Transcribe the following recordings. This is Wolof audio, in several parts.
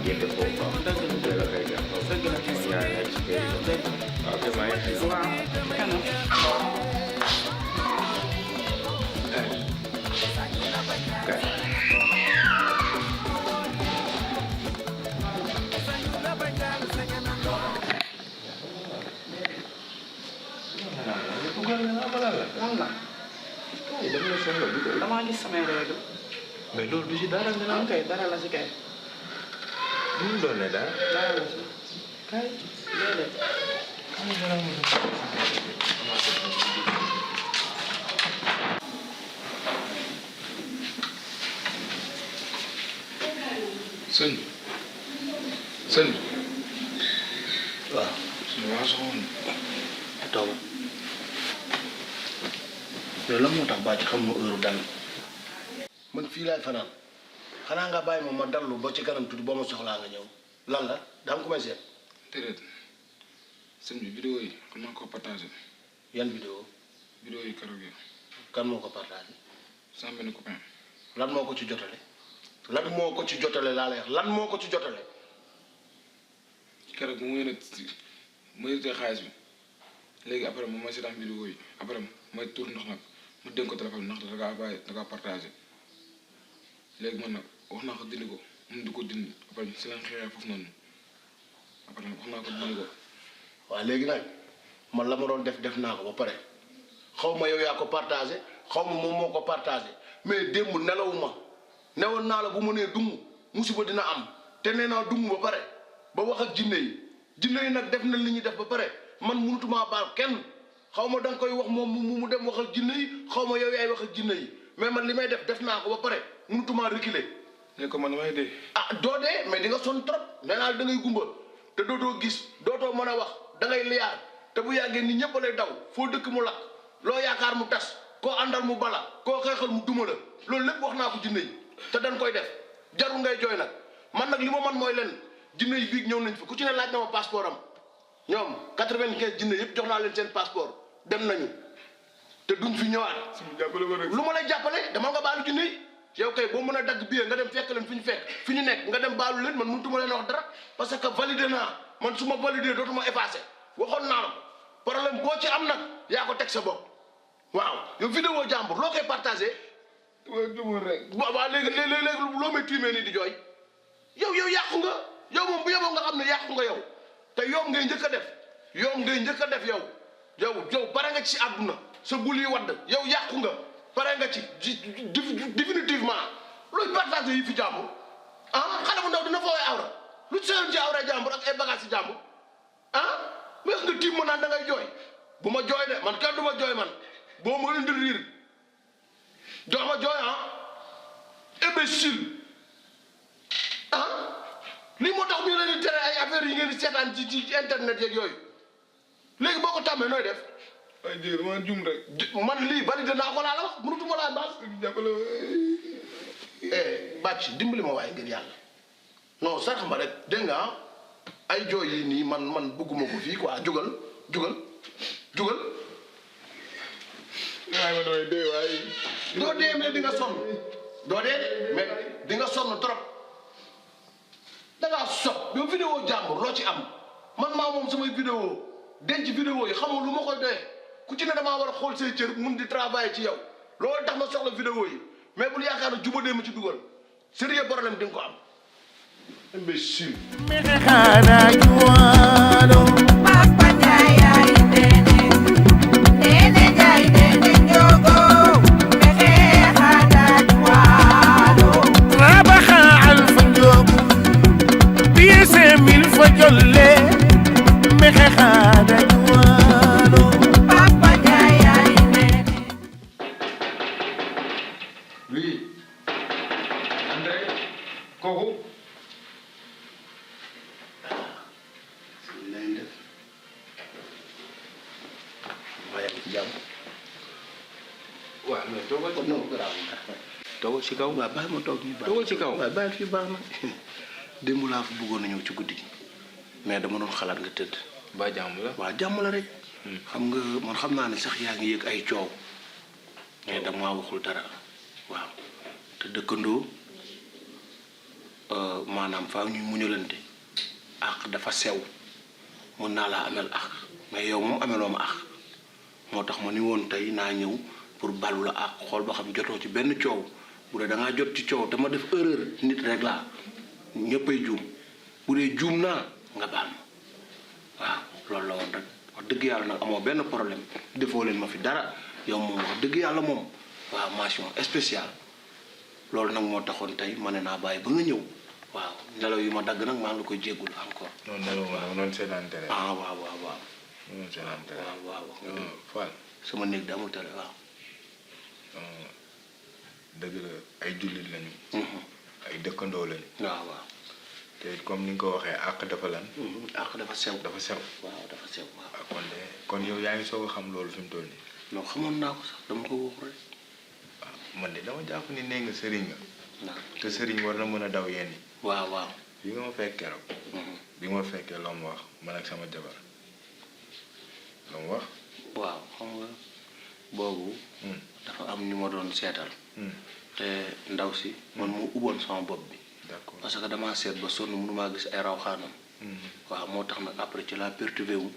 génne foofu am teel a koy def sama yaay nekk si kër yi waaw te maa ngi fi kay damaa gis samay règle mais loolu du si dara nga naan kay dara la si kay nu mu doon ne daal dara la si kay déedéet sëñ sëñ waaw suñu waa soxoon taw loolu la moo tax baa ci xam nga heure dal man fii laay fanaan xanaa nga bàyyi ma ma dallu ba ci kanam tuuti boo ma soxlaa nga ñëw lan la daa ko may seet déedéet sëñ bi vidéo yi xam naa ko partagé yan vidéo vidéo yi keroog yi kan moo ko partagé sama benn copain lan moo ko ci jotale lan moo ko ci jotale laa lay wax lan moo ko ci jotale keroog mu yéene mu yéene xaalis bi léegi après moom mooy seetaan vidéo yi après mooy tour ndox nag mu dénk ko téléphone ndax da ngaa bàyyi da ngaa partagé léegi man nag wax naa ko dindi ko mun di ko dindi après si lañ xeexee foofu noonu après nag wax naa ko dindi ko. waaw léegi nag man la ma doon def naa ko ba pare xaw ma yow yaa ko partagé xaw ma moom moo ko partagé mais démb nelawuma newoon naa la bu ma nee dung musiba dina am te nee naa dung ba pare ba wax ak jinne yi nag def na li ñuy def ba pare man mënutumaa baal kenn xaw ma da nga koy wax moom mu dem wax ak jinne yi xaw ma yow yaay wax ak jinne yi mais man li may def naa ko ba pare mënutumaa reculer. léegi ko man damay dee. ah doo dee mais di nga sonn trop nee naa da ngay gumba te dootoo gis dootoo mën a wax da ngay liyaar te bu yàggee nit ñëpp lay daw foo dëkk mu lakk loo yaakaar mu tas koo àndal mu bala koo xeexal mu duma la loolu lépp wax naa ko jinne yi te dañ koy def jarul ngay jooy nag man nag li ma man mooy leen jinne yi biig ñëw nañ fi ku ci ne laaj na ma passeport am ñoom 95 jinne yëpp jox naa leen seen passeport dem nañu te duñ fi ñëwaat. lu ma lay jàppale dama nga baalu jinne yi yow kay boo mën a dagg billet nga dem fekk leen fi ñu nekk nga dem baalu leen man mënutuma leen wax dara parce que validé naa man su ma validé dootuma effacé waxoon naa la ko problème boo ci am nag yaa ko teg sa bopp waaw yow vidéo jàmbur loo koy partagé. waaw léegi loo may tiimee nii di jooy yow yàqu nga yow moom bu yeboo nga xam ne yàqu nga yow te yow ngay njëkk a def yow pare nga ci àdduna sa bul yi wadd yow yàqu nga pare nga ci définitivement looy partagé yi fi jàmbur ah xale bu ndaw dina fa woy awra lu seen ci awra jàmbur ak ay bagage ci jàmbur ah mais nga tiim ma naan da ngay jooy bu ma jooy de man kenn du ma jooy man boo ma indi riir jox ma jooy ah imbécile ah lii moo tax ñu leen di tere ay affaires yi ngeen di seetaan ci internet yeeg yooyu léegi boo ko tàmmee nooy def. waaye jërëjëf maa jum rek. man lii validé naa ko laa la wax mënutuma laa baas. jàppale bàcc dimbali ma waaye ngir yàlla non sax ma rek dégg nga ay jooy yi nii man bëgguma ko fii quoi jugal. waaye ma damay dee waaye. doo dee mais di nga sonn doo dee mais di nga sonn trop da ngaa sob yow vidéo jàmbur loo ci am man maa moom samay vidéo denc vidéo yi xamul lu ma koy doyee ku ci ne damaa war a xool say cër mun di travailler ci yow loolu tax ma soxla vidéo yi mais bul yaakaar ne jubadee ma ci dugal sérieux problème di nga ko am imbécile. waaw mais toogal ci non garaaw toogal ci kaw. waaw bàyyi ma toog nii baax toogal ci kaw. waaw bàyyi fii baax na démb laa fa bëggoon a ñëw ci guddi gi mais dama doon xalaat nga tëdd. ba jàmm la. waaw jàmm la rek. xam nga man xam naa ne sax yaa ngi yëg ay coow mais dama waxul dara waaw te dëkkandoo maanaam faaw ñuy muñalante ak dafa sew mën naa laa amel ak mais yow moom ameloo ma ak moo tax ma ni woon tey naa ñëw pour balu la ak xool ba xam jotoo ci benn coow bu dee da ngaa jot ci coow te ma def erreur nit rek laa ñëppay juum bu dee juum naa nga baal ma waaw loolu la woon rek wax dëgg yàlla nag amoo benn problème defoo leen ma fi dara yow moom wax dëgg yàlla moom waaw mention spéciale loolu nag moo taxoon tey ma ne naa bàyyi ba nga ñëw waaw nelaw yu ma dagg nag maa ngi la koy jéggul encore. non nelaw ma noonu seetaan télé. ah waaw waaw waaw. noonu seetaan télé. waaw waaw. Fall. sama néeg damul télé waaw. dëgg la ay jullit lañu. ay dëkkandoo lañu. waaw waaw. te comme ni nga ko waxee àq dafa lan. àq dafa sew. dafa sew. waaw dafa sew waaw. kon yow yaa ngi soog a xam loolu fi mu toll nii. non xamoon naa ko sax dama ko wax rek. waaw man de dama jàpp ni nee nga sëriñ nga. waaw te sëriñ war na mën a daw yenn yi. waaw waaw. bi nga ma fekk keroog. bi nga ma fekkee loo ma wax man ak sama jabar loo ma wax. waaw xam nga boobu. dafa am ñu ma doon seetal. te ndaw si man mu ubboon sama bopp bi. d'accord parce que damaa seet ba sonn mënumaa gis ay raw xaanam. waaw moo tax nag après ci laa perturbé wu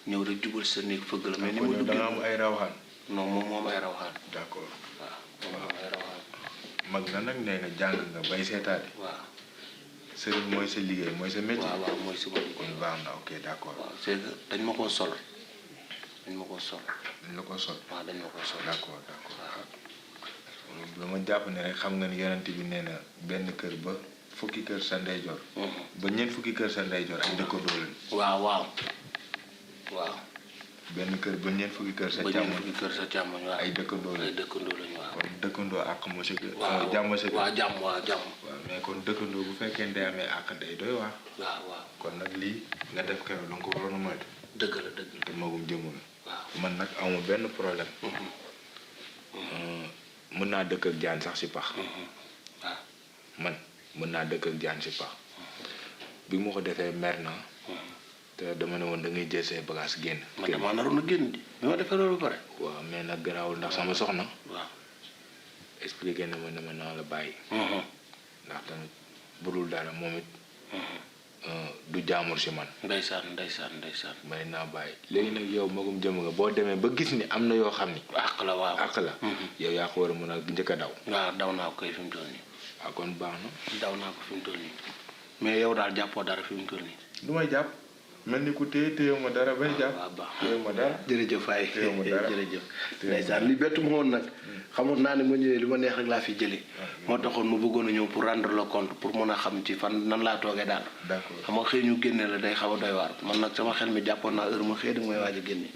ñëw rek jubal sa néeg fëgg la. mais ni ma duggee da nga am ay rawxaan. non moom ay raw xaan. d'accord waaw moom ay raw xaan. mag nga nag nee nga jàng nga bay seetaate. waaw. sëriñ mooy sa liggéey mooy sa métier. waaw waaw mooy sama liggéey. kon baax na ok d'accord. waaw c'est que dañ ma koo sol. dañ ma koo sol. dañ la ko sol. waaw dañ ma koo sol. d'accord d'accord. dama jàpp ne rek xam nga ni yonent bi nee na benn kër ba fukki kër sa ndeyjoor. ba ñeent fukki kër sa ndeyjoor ay dëkkandoo lañu. waaw waaw. waaw. benn kër ba ñeent fukki kër sa ba càmmoñ. ñeent fukki kër sa càmmoñ waaw. ay dëkkandoo lañu. ay dëkkandoo lañu waaw. kon dëkkandoo àq moo sa kër. waaw jàmm sa kër. waaw jàmm waaw jàmm. waaw mais kon dëkkandoo bu fekkee ndey amee àq day doy waar. waaw waaw. kon nag lii nga def keroog da nga ko waroon a moytu. dëgg la dëgg la. te magum jëmm la. waaw man nag amu benn problème. mën naa dëkk ak jaan sax si pax. waaw. man mën naa dëkk ak jaan si pax. bi ma ko defee mer naa. te dama ne woon da ngay jël say bagages génn. man damaa naroon a génn di bi ma defee loolu ba pare. waaw mais nag garaawul ndax sama soxna. waaw. expliqué na ma ne ma naa la bàyyi. ndax tamit budul dara moom it. du jaamur si man. ndeysaan ndeysaan ndeysaan. may naa bàyyi léegi nag yow magum jëm nga boo demee ba gis ni am na yoo xam ni. àq la waaw àq la. yow yaa ko war a mën a njëkk a daw. waaw daw naa ko kay fi mu toll nii. waaw kon baax na. daw naa ko fi mu toll nii mais yow daal jàppoo dara fi mu toll nii. du may jàpp mel ni ku téye ma dara bay jàpp. waaw baax téye ma dara. jërëjëf Faye téye ma dara jërëjëf. ndeysaan li bettu ma woon nag. xamoon naa ne ma ñëwee li ma neex rek laa fi jëlee. moo taxoon ma bëggoon a ñëw pour rendre le compte pour mën a xam ci fan nan laa toogee daal. d'accord xam nga xëy ñu génne la day xaw a doy waar man nag sama xel mi jàppoon naa heure ma xëy da may waaj a génne.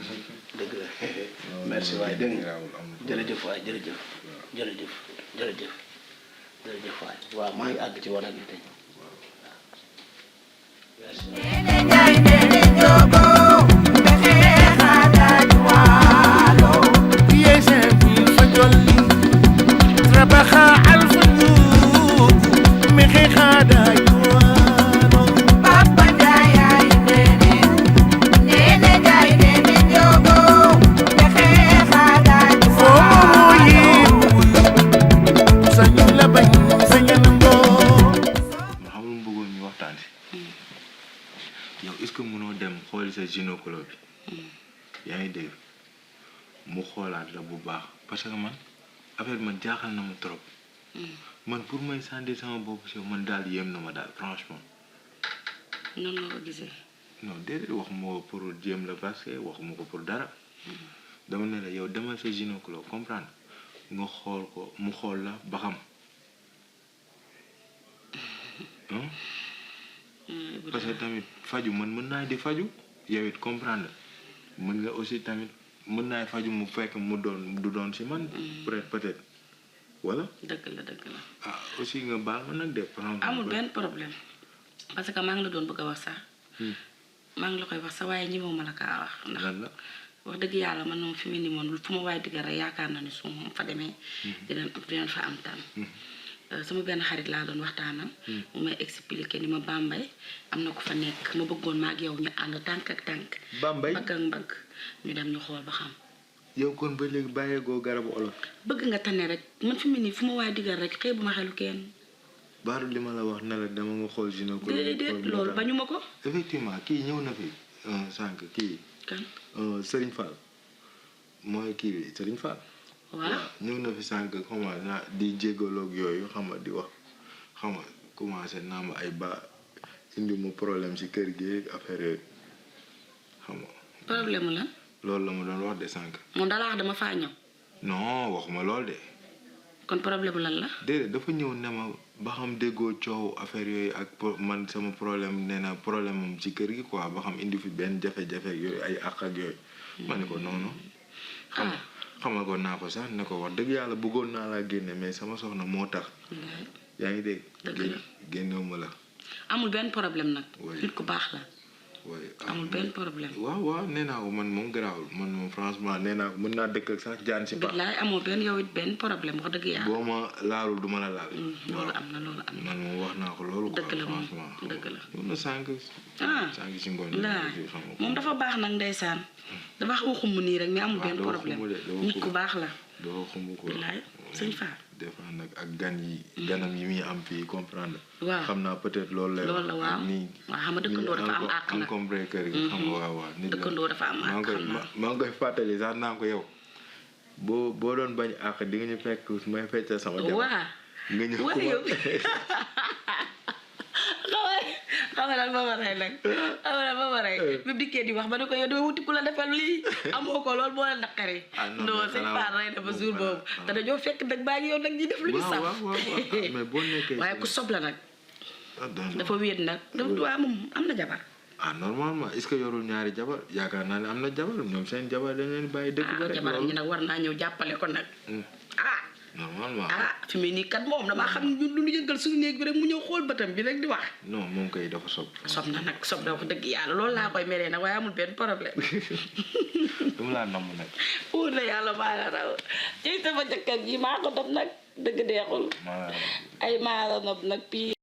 dëgg la merci waay dégg nga jërëjëf waay jërëjëf. jërëjëf jërëjëf jërëjëf waay waaw maa ngi àgg ci wanag yi tey. trabaja al fuyuku mi xixada yuano papa jaya nene nene jaya nene jogo mi xixada yuano yi sañu la bañ sañu ngo ma xamul mu bëggoon ñu waxtaan si yow est-ce que mënoo dem xooli sa gynécologue bi yaa ngi dégg mu xoolaat la bu baax parce que man affaire man jaaxal na ma trop man pour may sànni sama bopp si man daal yéem na ma daal franchement. noonu nga ko gisee. non déedéet waxuma ko pour jéem la parce que waxuma ko pour dara. dama ne la yow demal sa gynécologue comprendre nga xool ko mu xool la ba xam. parce que tamit faju man mën naa di faju yow it comprendre mën nga aussi tamit mën naa faju mu fekk mu doon du doon si man. peut-être wala. dëgg la dëgg la. ah aussi nga baal ma nag de. amul benn problème parce que maa ngi la doon bëgg a wax sax. maa ngi la koy wax sax waaye ñi ma la kaa wax. ndax wax dëgg yàlla man moom fi mu ni moom fu ma waay digga rek yaakaar na ni su ma fa demee. dinañ fa am tànn. sama benn xarit laa doon waxtaanal. mu may expliquer ni ma Bambey am na ko fa nekk ma bëggoon ma ak yow ñu ànd tànk ak tànk. Bambey mbagg ak mbagg ñu dem ñu xool ba xam. yow kon ba léegi bàyyeegoo garabu olof. bëgg nga tane rek man fi mu nii fu ma waay digal rek xëy bu ma xelu kenn. baaru li ma la wax ne la dama nga xool gynécologue. déedéet loolu bañu ma ko. effectivement kii ñëw na fi sànq kii. kan. Serigne Fall mooy kii bi Serigne Fall. waaw ñëw na fi sànq comment na di jéggaloog yooyu xam nga di wax xam nga commencé naa ma ay ba indi mu problème si kër gi affaire yooyu xam nga. problème mu lan. loolu la ma doon wax de sànq. moom dala wax dama faa ñëw. non waxuma lool de. kon problème mu lan la. déedéet dafa ñëw ne ma ba xam déggoo coow affaire yooyu ak man sama problème nee na problème moom ci kër gi quoi ba xam indi fi benn jafe-jafe yooyu ay àq ak yooyu. ma ne ko noonu. xamal ko naa ko sax ne ko wax dëgg yàlla bëggoon naa laa génne mais sama soxna moo tax. yaa ngi dégg. dëgg la génnewuma la. amul benn problème nag. oui nit ku baax la. oui amul benn problème. waaw nee naa ko man moom garaawul man moom franchement nee naa ko mën naa dëkk ak sax jaan si baax. billaay amoo benn yow it benn problème wax dëgg yàlla. boo ma laalul du ma la laal. loolu am na loolu am na. man moom wax naa ko loolu. dëgg la moom franchement dëgg la. ñëw na sànq. sànq si ngoon moom dafa baax nag ndeysaan. dafa xaw a xumb nii rek mais amul benn problème. nit ku baax la. doo xumb ko. billaay sëñ Fall. des fois nag ak ganam yi muy am fii comprendre. waaw xam naa peut-être loolu la. loolu la waaw waaw xam nga dëkkandoo dafa am àq nag. encombré kër gi xam nga waaw. nit la dëkkandoo dafa am àq xam naa. maa ngi koy fàttali sax naa ko yow boo doon bañ àq di nga ñu fekk may feccal sama jabar. waaw nga ñëw waaw yow xam nga lan ma rey nag xam nga lan ma rey bi mu dikkee di wax ba ne ko yow dama wuti ku la defal lii amoo ko loolu moo la naqari. non sëñ Fall rey na ba jour boobu te dañoo fekk nag baa ngi yow nag ñi def lu ñu saf. mais boo nekkee waaye ku sob la nag. dafa wéet nag dafa waa moom am na jabar. normalement est-ce que yorul ñaari jabar yaakaar naa ne am na jabar ñoom seen jabar dañ leen bàyyi dëkk ba rek. jabaram ñi nag war naa ñëw jàppale ko nag. normalement fi mu nii kat moom damaa xam ñun lu ñu yëngal suñu néeg bi rek mu ñëw xool bëtam bi rek di wax. non moom kay dafa sob. sob na nag sob na wax dëgg yàlla loolu laa koy meree nag waaye amul benn problème. dama laa namm nag. wóor na yàlla maa la raw ci sama jëkkër ji maa ko def nag dëgg deexul. ay maa la nopp nag pii.